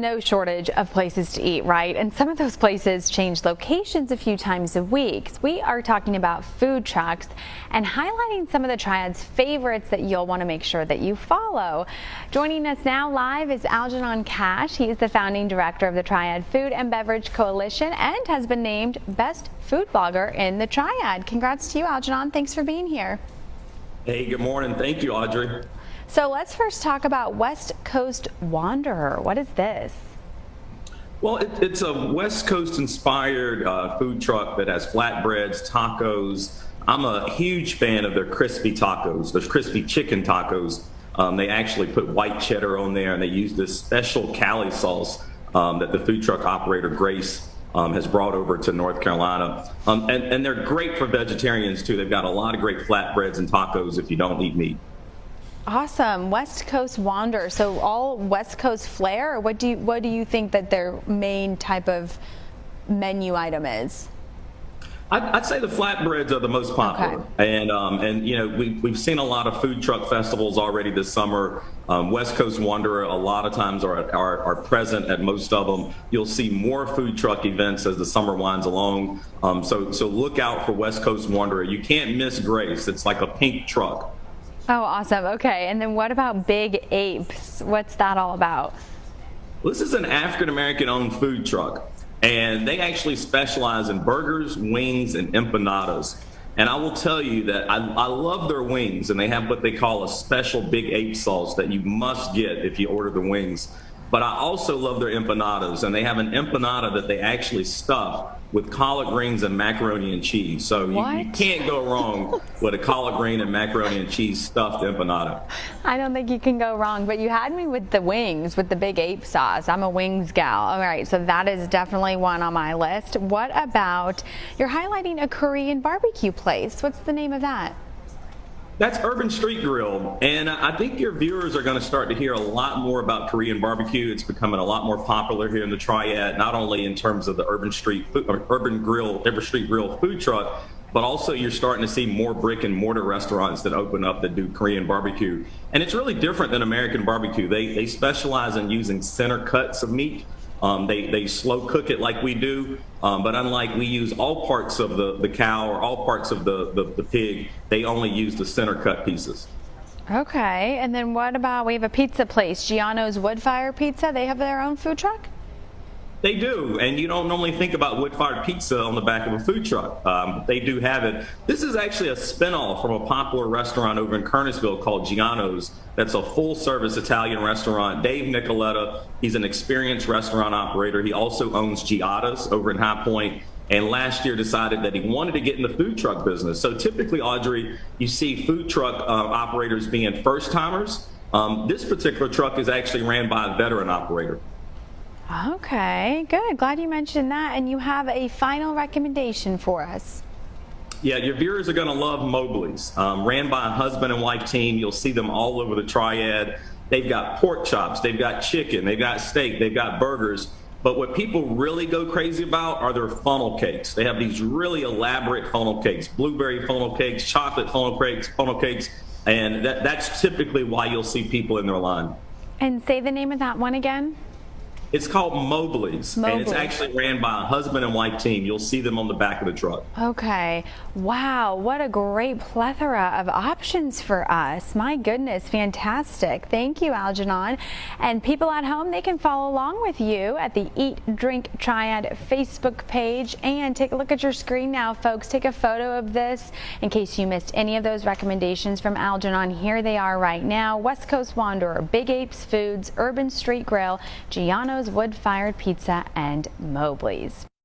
No shortage of places to eat, right? And some of those places change locations a few times a week. So we are talking about food trucks and highlighting some of the Triad's favorites that you'll want to make sure that you follow. Joining us now live is Algenon Cash. He is the founding director of the Triad Food and Beverage Coalition and has been named Best Food Blogger in the Triad. Congrats to you, Algenon. Thanks for being here. Hey, good morning. Thank you, Audrey. So let's first talk about West Coast Wanderer. What is this? Well, it's a West Coast inspired food truck that has flatbreads, tacos. I'm a huge fan of their crispy tacos, those crispy chicken tacos. They actually put white cheddar on there, and they use this special Cali sauce that the food truck operator, Grace, has brought over to North Carolina. And they're great for vegetarians, too. They've got a lot of great flatbreads and tacos if you don't eat meat. Awesome. West Coast Wanderer. So all West Coast flair, or what do you think that their main type of menu item is? I'd say the flatbreads are the most popular. Okay. And you know, we've seen a lot of food truck festivals already this summer. West Coast Wanderer a lot of times are present at most of them. You'll see more food truck events as the summer winds along. So look out for West Coast Wanderer. You can't miss Grace. It's like a pink truck. Oh, awesome. Okay. And then what about Big Apes? What's that all about? Well, this is an African-American owned food truck, and they actually specialize in burgers, wings, and empanadas. And I will tell you that I love their wings, and they have what they call a special Big Ape sauce that you must get if you order the wings. But I also love their empanadas, and they have an empanada that they actually stuff with collard greens and macaroni and cheese. So you can't go wrong with a collard green and macaroni and cheese stuffed empanada. I don't think you can go wrong, but you had me with the wings, with the Big Ape sauce. I'm a wings gal. All right, so that is definitely one on my list. What about, you're highlighting a Korean barbecue place. What's the name of that? That's Urban Street Grill, and I think your viewers are going to start to hear a lot more about Korean barbecue. It's becoming a lot more popular here in the Triad, not only in terms of the Urban Street Grill food truck, but also you're starting to see more brick and mortar restaurants that open up that do Korean barbecue. And it's really different than American barbecue. They specialize in using center cuts of meat. They slow cook it like we do, but unlike we use all parts of the cow or all parts of the pig, they only use the center cut pieces. Okay, and then what about, we have a pizza place, Giannos Wood Fire Pizza. They have their own food truck? They do, and you don't normally think about wood-fired pizza on the back of a food truck. They do have it. This is actually a spinoff from a popular restaurant over in Kernersville called Giannos. That's a full-service Italian restaurant. Dave Nicoletta, he's an experienced restaurant operator. He also owns Giannos over in High Point, and last year decided that he wanted to get in the food truck business. So typically, Audrey, you see food truck operators being first-timers. This particular truck is actually ran by a veteran operator. Okay, good. Glad you mentioned that. And you have a final recommendation for us. Yeah, your viewers are going to love Mobley's. Ran by a husband and wife team. You'll see them all over the Triad. They've got pork chops, they've got chicken, they've got steak, they've got burgers. But what people really go crazy about are their funnel cakes. They have these really elaborate funnel cakes, blueberry funnel cakes, chocolate funnel cakes, and that's typically why you'll see people in their line. And say the name of that one again. It's called Mobley's, and it's actually ran by a husband and wife team. You'll see them on the back of the truck. Okay. Wow, what a great plethora of options for us. My goodness, fantastic. Thank you, Algenon. And people at home, they can follow along with you at the Eat, Drink, Triad Facebook page. And take a look at your screen now, folks. Take a photo of this in case you missed any of those recommendations from Algenon. Here they are right now. West Coast Wanderer, Big Apes Foods, Urban Street Grill, Giannos Wood Fired Pizza, and Mobley's.